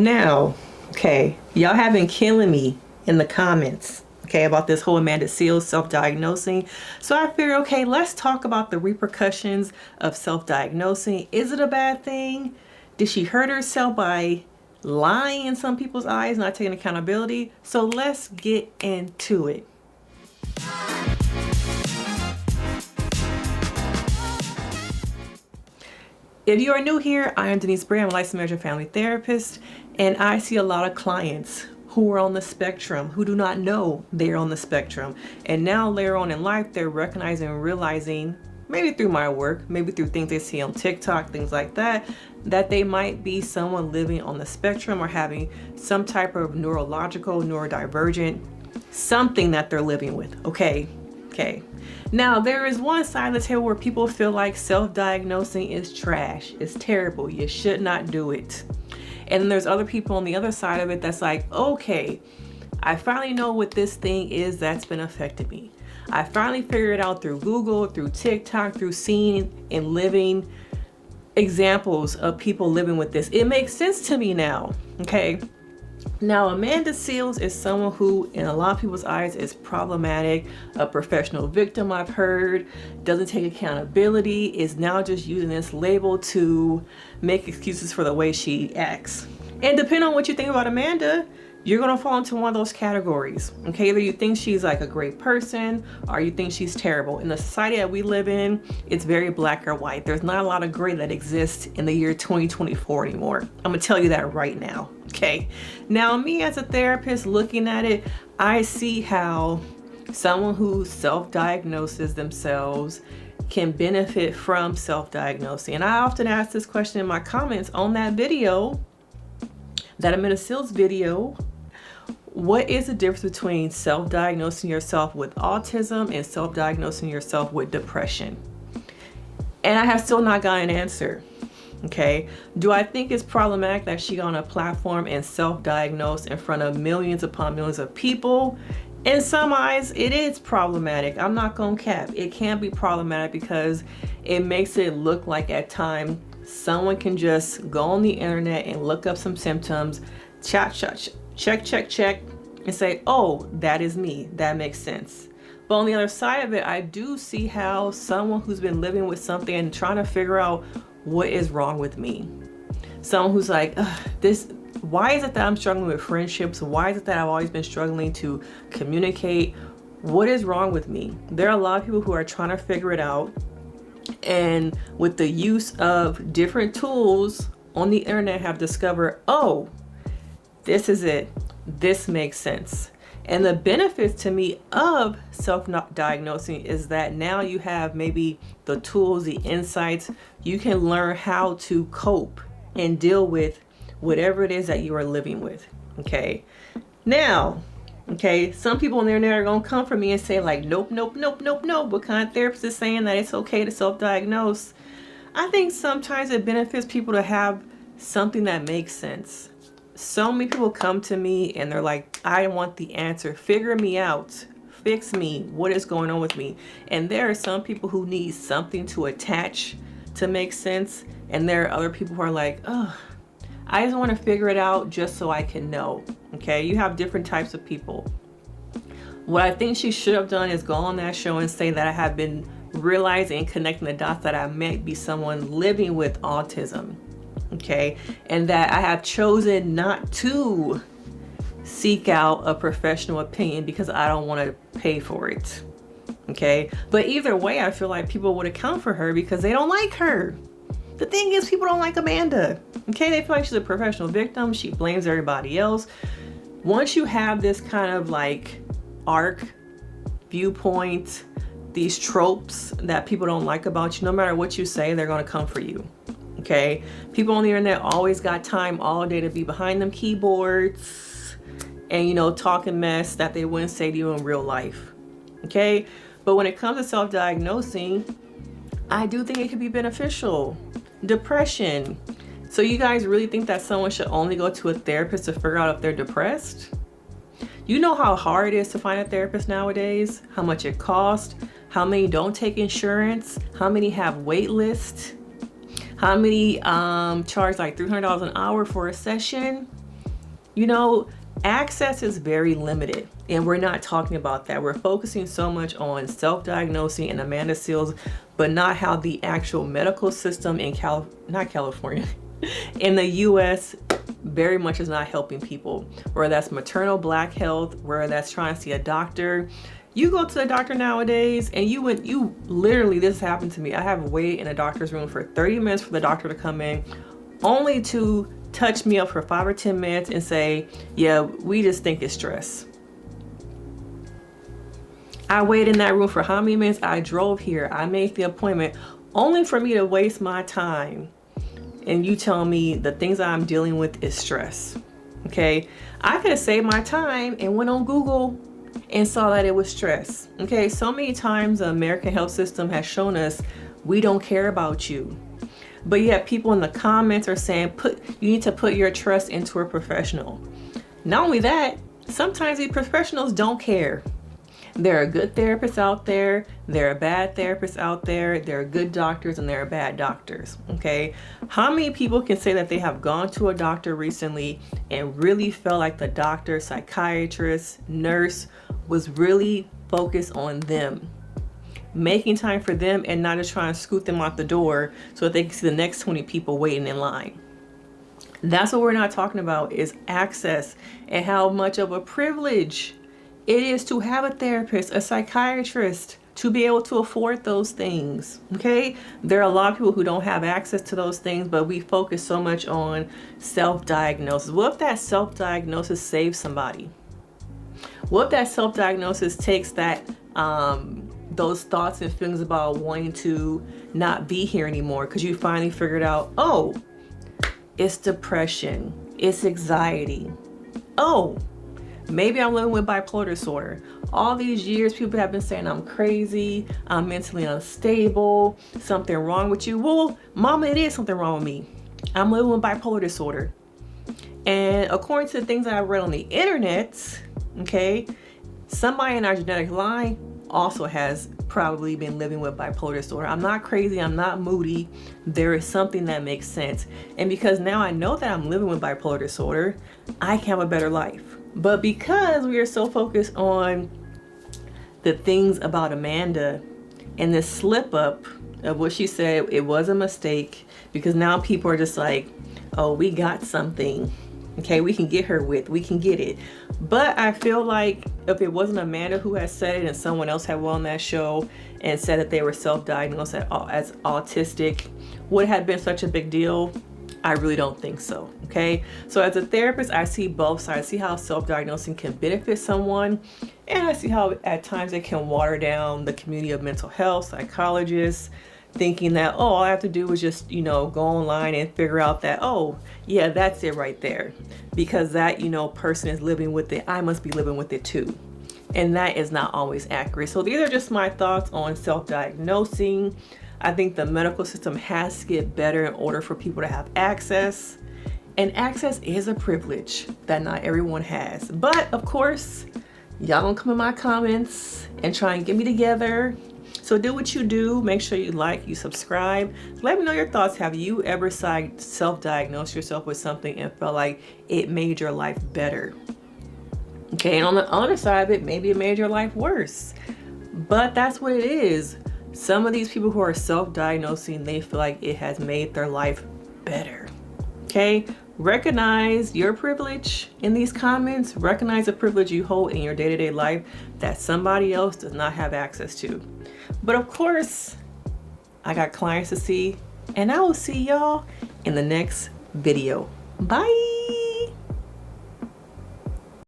Now, okay, y'all have been killing me in the comments, okay, about this whole Amanda Seales self-diagnosing. So I figured, okay, let's talk about the repercussions of self-diagnosing. Is it a bad thing? Did she hurt herself by lying in some people's eyes, not taking accountability? So let's get into it. If you are new here, I am Denise, Brady. I'm a licensed marriage and family therapist, and I see a lot of clients who are on the spectrum, who do not know they're on the spectrum. And now later on in life, they're recognizing and realizing, maybe through my work, maybe through things they see on TikTok, things like that, that they might be someone living on the spectrum or having some type of neurological, neurodivergent, something that they're living with, okay? Now, there is one side of the table where people feel like self-diagnosing is trash. It's terrible. You should not do it. And then there's other people on the other side of it that's like, okay, I finally know what this thing is that's been affecting me. I finally figured it out through Google, through TikTok, through seeing and living examples of people living with this. It makes sense to me now, okay? Now, Amanda Seales is someone who, in a lot of people's eyes, is problematic, a professional victim, I've heard, doesn't take accountability, is now just using this label to make excuses for the way she acts. And depending on what you think about Amanda, you're going to fall into one of those categories, okay? Either you think she's like a great person or you think she's terrible. In the society that we live in, it's very black or white. There's not a lot of gray that exists in the year 2024 anymore. I'm going to tell you that right now, okay? Now, me as a therapist looking at it, I see how someone who self-diagnoses themselves can benefit from self-diagnosing. And I often ask this question in my comments on that video, that Amanda Seales video. What is the difference between self-diagnosing yourself with autism and self-diagnosing yourself with depression? And I have still not got an answer, okay? Do I think it's problematic that she got on a platform and self-diagnosed in front of millions upon millions of people? In some eyes, it is problematic. I'm not gonna cap. It can be problematic because it makes it look like at times someone can just go on the internet and look up some symptoms, check, and say, oh, that is me. That makes sense. But on the other side of it, I do see how someone who's been living with something and trying to figure out what is wrong with me. Someone who's like, why is it that I'm struggling with friendships? Why is it that I've always been struggling to communicate? What is wrong with me? There are a lot of people who are trying to figure it out. And with the use of different tools on the internet have discovered, oh, this is it. This makes sense. And the benefits to me of self-diagnosing is that now you have maybe the tools, the insights, you can learn how to cope and deal with whatever it is that you are living with, okay? Now, okay, some people on the internet are gonna come for me and say like, nope. What kind of therapist is saying that it's okay to self-diagnose? I think sometimes it benefits people to have something that makes sense. So many people come to me and they're like, I want the answer. Figure me out. Fix me. What is going on with me? And there are some people who need something to attach to make sense. And there are other people who are like, oh, I just want to figure it out just so I can know. Okay, you have different types of people. What I think she should have done is go on that show and say that I have been realizing and connecting the dots that I might be someone living with autism. Okay, and that I have chosen not to seek out a professional opinion because I don't want to pay for it. Okay, but either way, I feel like people would account for her because they don't like her. The thing is, people don't like Amanda. Okay, they feel like she's a professional victim. She blames everybody else. Once you have this kind of like arc, viewpoint, these tropes that people don't like about you, no matter what you say, they're going to come for you. Okay, people on the internet always got time all day to be behind them keyboards and, you know, talking mess that they wouldn't say to you in real life. Okay, but when it comes to self-diagnosing, I do think it could be beneficial. Depression. So you guys really think that someone should only go to a therapist to figure out if they're depressed? You know how hard it is to find a therapist nowadays, how much it costs, how many don't take insurance, how many have wait lists, how many charge like $300 an hour for a session. You know, access is very limited, and we're not talking about that. We're focusing so much on self-diagnosing and Amanda Seals, but not how the actual medical system in not California, in the US very much is not helping people, whether that's maternal Black health, whether that's trying to see a doctor. You go to the doctor nowadays and you literally, this happened to me. I have waited in a doctor's room for 30 minutes for the doctor to come in, only to touch me up for 5 or 10 minutes and say, yeah, we just think it's stress. I waited in that room for how many minutes? I drove here. I made the appointment only for me to waste my time. And you tell me the things I'm dealing with is stress. Okay. I could have saved my time and went on Google and saw that it was stress. Okay. So many times the American health system has shown us we don't care about you. But yet people in the comments are saying, you need to put your trust into a professional. Not only that, sometimes these professionals don't care. There are good therapists out there. There are bad therapists out there. There are good doctors and there are bad doctors. Okay. How many people can say that they have gone to a doctor recently and really felt like the doctor, psychiatrist, nurse was really focused on them, making time for them and not just trying to scoot them out the door so that they can see the next 20 people waiting in line? That's what we're not talking about, is access and how much of a privilege it is to have a therapist, a psychiatrist, to be able to afford those things. Okay. There are a lot of people who don't have access to those things, but we focus so much on self-diagnosis. What if that self-diagnosis saves somebody? What if that self-diagnosis takes that, those thoughts and feelings about wanting to not be here anymore because you finally figured out, oh, it's depression, it's anxiety. Oh, maybe I'm living with bipolar disorder. All these years, people have been saying I'm crazy, I'm mentally unstable, something wrong with you. Well, mama, it is something wrong with me. I'm living with bipolar disorder. And according to the things I read on the internet, okay, somebody in our genetic line also has probably been living with bipolar disorder. I'm not crazy, I'm not moody. There is something that makes sense. And because now I know that I'm living with bipolar disorder, I can have a better life. But because we are so focused on the things about Amanda and this slip up of what she said, it was a mistake, because now people are just like, oh, we got something. Okay, we can get her with, we can get it. But I feel like if it wasn't Amanda who had said it and someone else had won that show and said that they were self-diagnosed as autistic, would it have been such a big deal? I really don't think so. Okay. So as a therapist, I see both sides. I see how self-diagnosing can benefit someone, and I see how at times it can water down the community of mental health, psychologists, thinking that, oh, all I have to do is just, go online and figure out that, oh, yeah, that's it right there. Because that, person is living with it, I must be living with it too. And that is not always accurate. So these are just my thoughts on self-diagnosing. I think the medical system has to get better in order for people to have access. And access is a privilege that not everyone has. But of course, y'all gonna come in my comments and try and get me together. So do what you do. Make sure you like, you subscribe. Let me know your thoughts. Have you ever self-diagnosed yourself with something and felt like it made your life better? Okay, and on the other side of it, maybe it made your life worse. But that's what it is. Some of these people who are self-diagnosing, they feel like it has made their life better. Okay, recognize your privilege in these comments. Recognize the privilege you hold in your day-to-day life that somebody else does not have access to. But of course, I got clients to see, and I will see y'all in the next video. Bye.